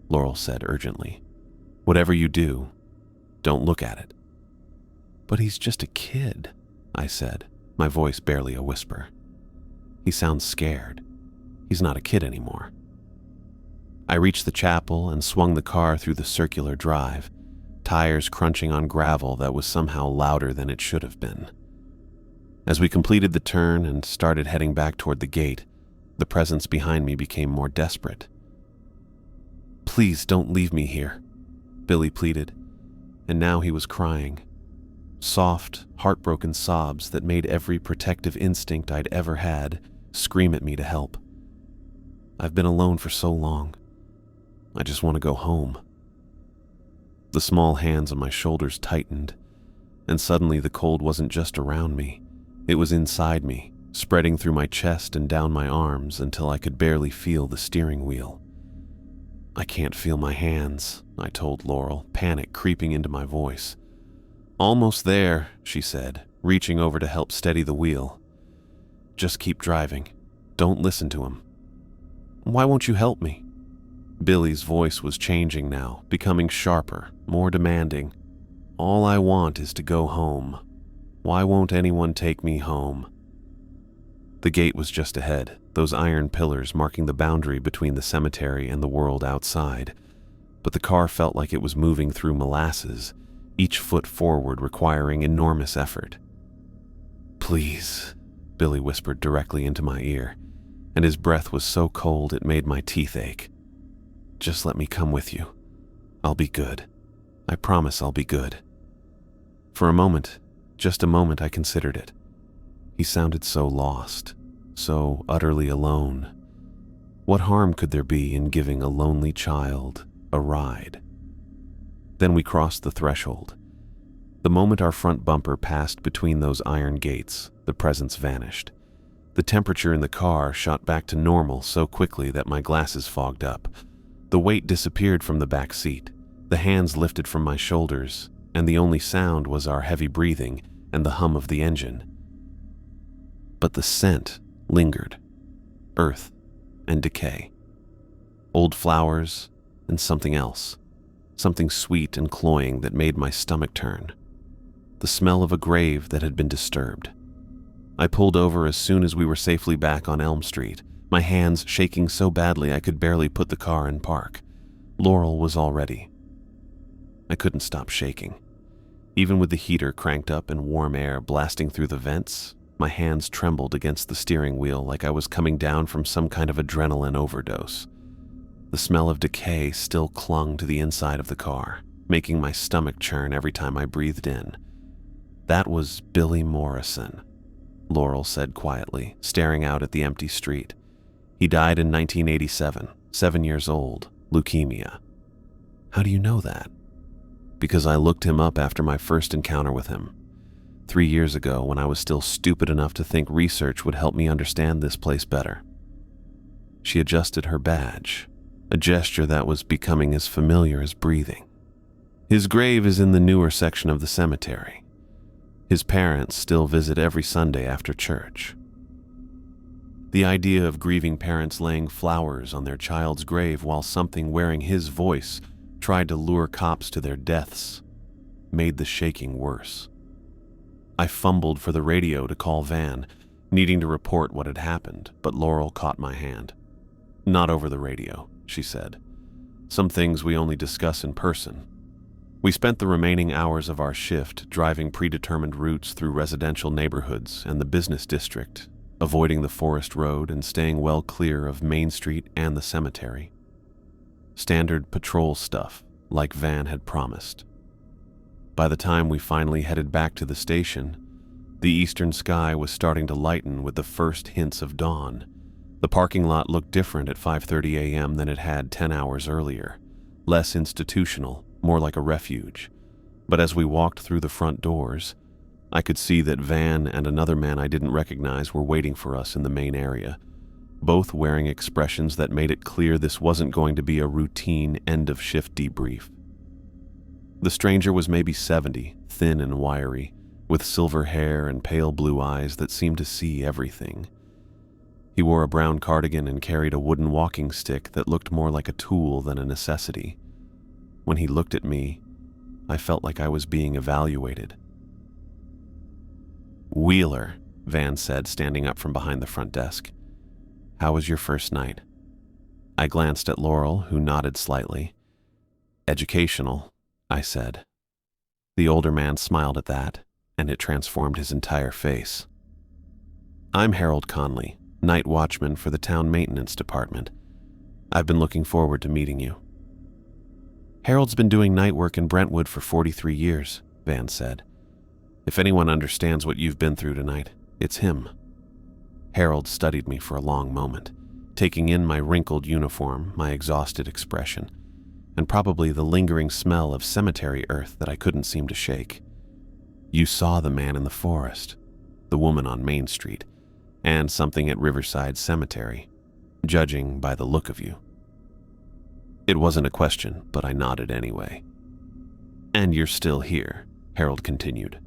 Laurel said urgently. "Whatever you do, Don't look at it." "But he's just a kid," I said, my voice barely a whisper. "He sounds scared. He's not a kid anymore." I reached the chapel and swung the car through the circular drive, tires crunching on gravel that was somehow louder than it should have been. As we completed the turn and started heading back toward the gate, the presence behind me became more desperate. "Please don't leave me here," Billy pleaded, and now he was crying. Soft, heartbroken sobs that made every protective instinct I'd ever had scream at me to help. "I've been alone for so long. I just want to go home." The small hands on my shoulders tightened, and suddenly the cold wasn't just around me. It was inside me, spreading through my chest and down my arms until I could barely feel the steering wheel. "I can't feel my hands," I told Laurel, panic creeping into my voice. "Almost there," she said, reaching over to help steady the wheel. "Just keep driving. Don't listen to him." "Why won't you help me?" Billy's voice was changing now, becoming sharper, more demanding. "All I want is to go home. Why won't anyone take me home?" The gate was just ahead, those iron pillars marking the boundary between the cemetery and the world outside. But the car felt like it was moving through molasses, each foot forward requiring enormous effort. "Please," Billy whispered directly into my ear, and his breath was so cold it made my teeth ache. "Just let me come with you. I'll be good. I promise I'll be good." For a moment, just a moment, I considered it. He sounded so lost, so utterly alone. What harm could there be in giving a lonely child a ride? Then we crossed the threshold. The moment our front bumper passed between those iron gates, the presence vanished. The temperature in the car shot back to normal so quickly that my glasses fogged up. The weight disappeared from the back seat. The hands lifted from my shoulders, and the only sound was our heavy breathing and the hum of the engine. But the scent lingered. Earth and decay. Old flowers and something else. Something sweet and cloying that made my stomach turn. The smell of a grave that had been disturbed. I pulled over as soon as we were safely back on Elm Street, my hands shaking so badly I could barely put the car in park. Laurel was all ready. I couldn't stop shaking. Even with the heater cranked up and warm air blasting through the vents, my hands trembled against the steering wheel like I was coming down from some kind of adrenaline overdose. The smell of decay still clung to the inside of the car, making my stomach churn every time I breathed in. "That was Billy Morrison," Laurel said quietly, staring out at the empty street. "He died in 1987, 7 years old, leukemia." "How do you know that?" "Because I looked him up after my first encounter with him. 3 years ago, when I was still stupid enough to think research would help me understand this place better." She adjusted her badge, a gesture that was becoming as familiar as breathing. "His grave is in the newer section of the cemetery. His parents still visit every Sunday after church." The idea of grieving parents laying flowers on their child's grave while something wearing his voice tried to lure cops to their deaths made the shaking worse. I fumbled for the radio to call Van, needing to report what had happened, but Laurel caught my hand. "Not over the radio," she said. "Some things we only discuss in person." We spent the remaining hours of our shift driving predetermined routes through residential neighborhoods and the business district, avoiding the forest road and staying well clear of Main Street and the cemetery. Standard patrol stuff, like Van had promised. By the time we finally headed back to the station, the eastern sky was starting to lighten with the first hints of dawn. The parking lot looked different at 5:30 a.m. than it had 10 hours earlier, less institutional, more like a refuge. But as we walked through the front doors, I could see that Van and another man I didn't recognize were waiting for us in the main area, both wearing expressions that made it clear this wasn't going to be a routine end-of-shift debrief. The stranger was maybe 70, thin and wiry, with silver hair and pale blue eyes that seemed to see everything. He wore a brown cardigan and carried a wooden walking stick that looked more like a tool than a necessity. When he looked at me, I felt like I was being evaluated. "Wheeler," Van said, standing up from behind the front desk. "How was your first night?" I glanced at Laurel, who nodded slightly. "Educational," I said. The older man smiled at that, and it transformed his entire face. "I'm Harold Conley, night watchman for the town maintenance department. I've been looking forward to meeting you." "Harold's been doing night work in Brentwood for 43 years, Van said. "If anyone understands what you've been through tonight, it's him." Harold studied me for a long moment, taking in my wrinkled uniform, my exhausted expression, and probably the lingering smell of cemetery earth that I couldn't seem to shake. "You saw the man in the forest, the woman on Main Street, and something at Riverside Cemetery, judging by the look of you." It wasn't a question, but I nodded anyway. "And you're still here," Harold continued.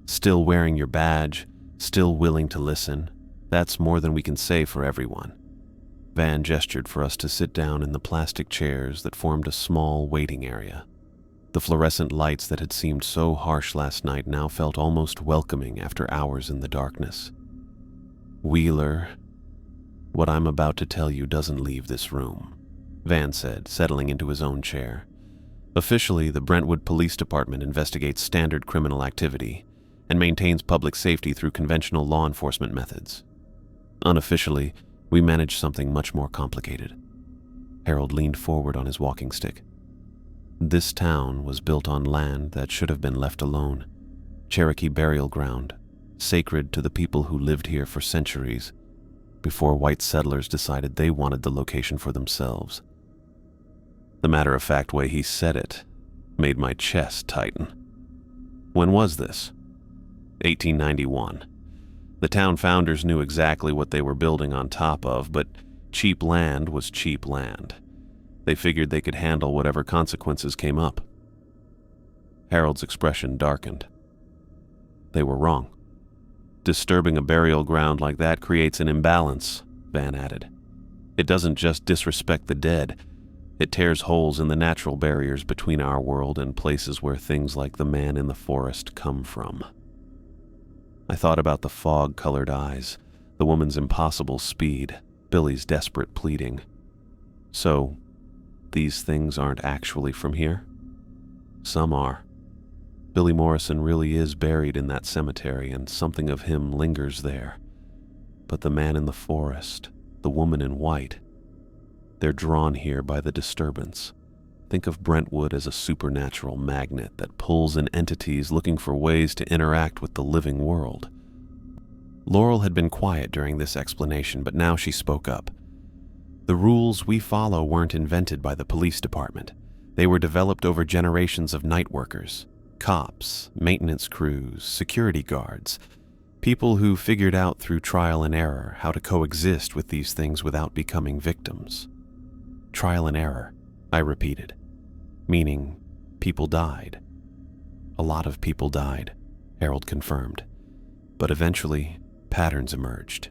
"Still wearing your badge, still willing to listen. That's more than we can say for everyone." Van gestured for us to sit down in the plastic chairs that formed a small waiting area. The fluorescent lights that had seemed so harsh last night now felt almost welcoming after hours in the darkness. "Wheeler, what I'm about to tell you doesn't leave this room," Van said, settling into his own chair. "Officially, the Brentwood Police Department investigates standard criminal activity and maintains public safety through conventional law enforcement methods. Unofficially, we manage something much more complicated." Harold leaned forward on his walking stick. "This town was built on land that should have been left alone. Cherokee burial ground, sacred to the people who lived here for centuries, before white settlers decided they wanted the location for themselves." The matter-of-fact way he said it made my chest tighten. "When was this?" 1891. The town founders knew exactly what they were building on top of, but cheap land was cheap land. They figured they could handle whatever consequences came up. Harold's expression darkened. "They were wrong. Disturbing a burial ground like that creates an imbalance," Van added. "It doesn't just disrespect the dead, it tears holes in the natural barriers between our world and places where things like the man in the forest come from." I thought about the fog-colored eyes, the woman's impossible speed, Billy's desperate pleading. So, these things aren't actually from here? Some are. Billy Morrison really is buried in that cemetery, and something of him lingers there. But the man in the forest, the woman in white, they're drawn here by the disturbance. Think of Brentwood as a supernatural magnet that pulls in entities looking for ways to interact with the living world. Laurel had been quiet during this explanation, but now she spoke up. "The rules we follow weren't invented by the police department. They were developed over generations of night workers, cops, maintenance crews, security guards, people who figured out through trial and error how to coexist with these things without becoming victims." "Trial and error," I repeated, "meaning people died." "A lot of people died," Harold confirmed. "But eventually, patterns emerged.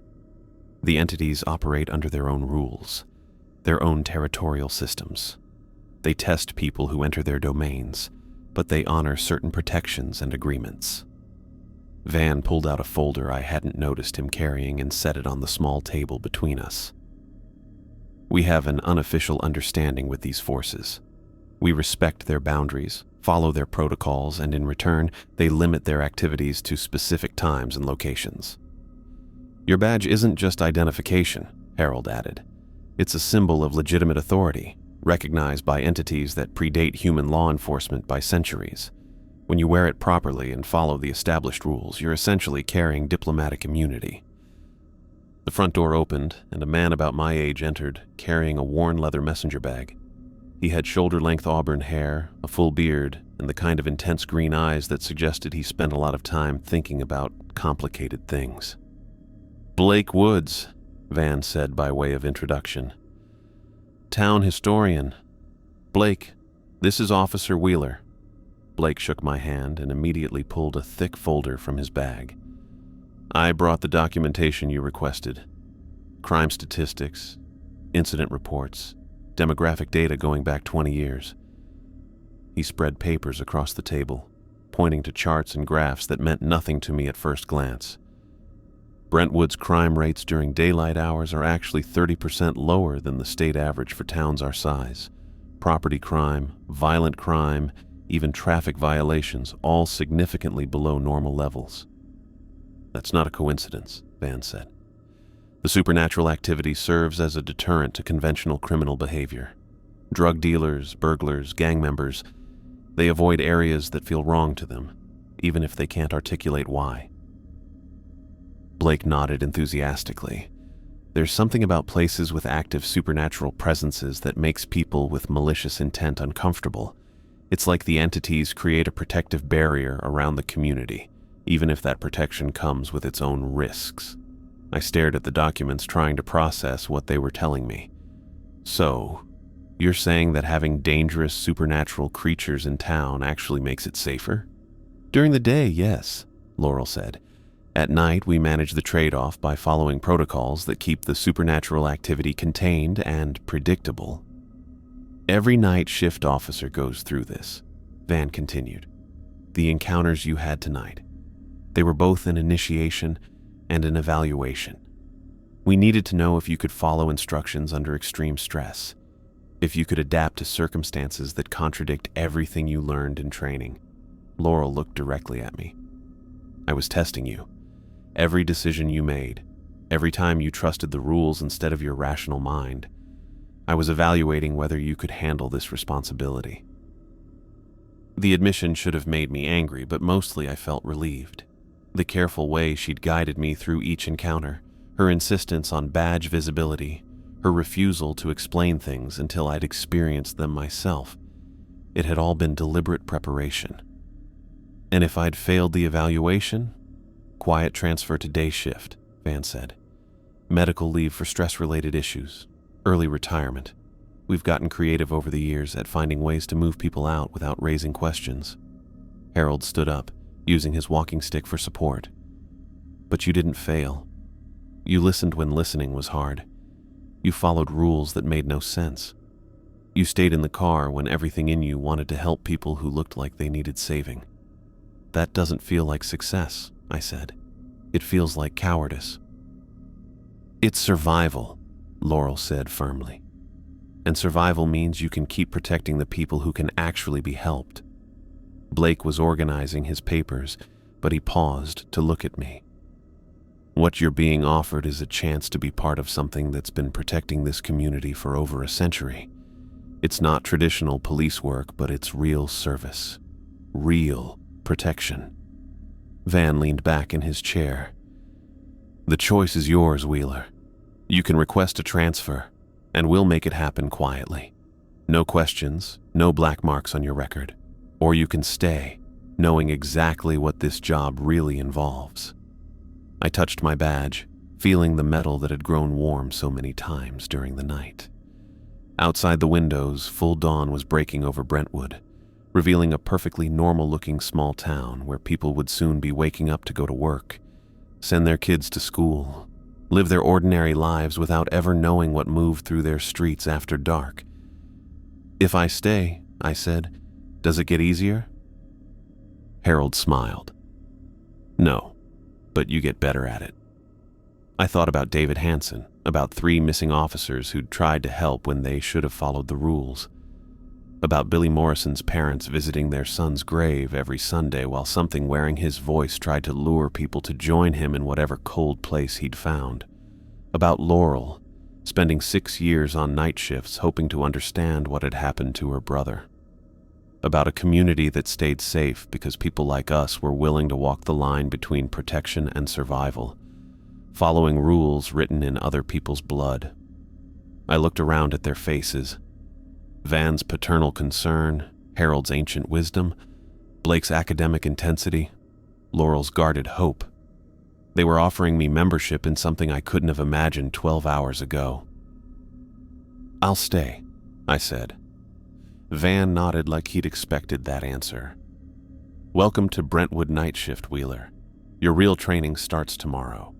The entities operate under their own rules, their own territorial systems. They test people who enter their domains, but they honor certain protections and agreements." Van pulled out a folder I hadn't noticed him carrying and set it on the small table between us. "We have an unofficial understanding with these forces. We respect their boundaries, follow their protocols, and in return, they limit their activities to specific times and locations." "Your badge isn't just identification," Harold added. "It's a symbol of legitimate authority, recognized by entities that predate human law enforcement by centuries. When you wear it properly and follow the established rules, you're essentially carrying diplomatic immunity." The front door opened, and a man about my age entered, carrying a worn leather messenger bag. He had shoulder-length auburn hair, a full beard, and the kind of intense green eyes that suggested he spent a lot of time thinking about complicated things. "Blake Woods," Van said by way of introduction. "Town historian. Blake, this is Officer Wheeler." Blake shook my hand and immediately pulled a thick folder from his bag. "I brought the documentation you requested. Crime statistics, incident reports, demographic data going back 20 years. He spread papers across the table, pointing to charts and graphs that meant nothing to me at first glance. Brentwood's crime rates during daylight hours are actually 30% lower than the state average for towns our size. Property crime, violent crime, even traffic violations, all significantly below normal levels. That's not a coincidence, Van said. The supernatural activity serves as a deterrent to conventional criminal behavior. Drug dealers, burglars, gang members, they avoid areas that feel wrong to them, even if they can't articulate why. Blake nodded enthusiastically. There's something about places with active supernatural presences that makes people with malicious intent uncomfortable. It's like the entities create a protective barrier around the community, even if that protection comes with its own risks. I stared at the documents, trying to process what they were telling me. So, you're saying that having dangerous supernatural creatures in town actually makes it safer? During the day, yes, Laurel said. At night, we manage the trade-off by following protocols that keep the supernatural activity contained and predictable. Every night shift officer goes through this, Van continued. The encounters you had tonight, they were both an initiation and an evaluation. We needed to know if you could follow instructions under extreme stress, if you could adapt to circumstances that contradict everything you learned in training. Laurel looked directly at me. I was testing you. Every decision you made, every time you trusted the rules instead of your rational mind, I was evaluating whether you could handle this responsibility. The admission should have made me angry, but mostly I felt relieved. The careful way she'd guided me through each encounter, her insistence on badge visibility, her refusal to explain things until I'd experienced them myself. It had all been deliberate preparation. And if I'd failed the evaluation, quiet transfer to day shift, Van said. Medical leave for stress-related issues, early retirement. We've gotten creative over the years at finding ways to move people out without raising questions. Harold stood up, using his walking stick for support. But you didn't fail. You listened when listening was hard. You followed rules that made no sense. You stayed in the car when everything in you wanted to help people who looked like they needed saving. That doesn't feel like success, I said. It feels like cowardice. It's survival, Laurel said firmly. And survival means you can keep protecting the people who can actually be helped. Blake was organizing his papers, but he paused to look at me. What you're being offered is a chance to be part of something that's been protecting this community for over a century. It's not traditional police work, but it's real service. Real protection. Van leaned back in his chair. The choice is yours, Wheeler. You can request a transfer, and we'll make it happen quietly. No questions, no black marks on your record. Or you can stay, knowing exactly what this job really involves. I touched my badge, feeling the metal that had grown warm so many times during the night. Outside the windows, full dawn was breaking over Brentwood, revealing a perfectly normal-looking small town where people would soon be waking up to go to work, send their kids to school, live their ordinary lives without ever knowing what moved through their streets after dark. If I stay, I said, does it get easier? Harold smiled. No, but you get better at it. I thought about David Hansen, about 3 missing officers who'd tried to help when they should have followed the rules. About Billy Morrison's parents visiting their son's grave every Sunday while something wearing his voice tried to lure people to join him in whatever cold place he'd found. About Laurel, spending 6 years on night shifts hoping to understand what had happened to her brother. About a community that stayed safe because people like us were willing to walk the line between protection and survival, following rules written in other people's blood. I looked around at their faces. Van's paternal concern, Harold's ancient wisdom, Blake's academic intensity, Laurel's guarded hope. They were offering me membership in something I couldn't have imagined 12 hours ago. I'll stay, I said. Van nodded like he'd expected that answer. Welcome to Brentwood Night Shift, Wheeler. Your real training starts tomorrow.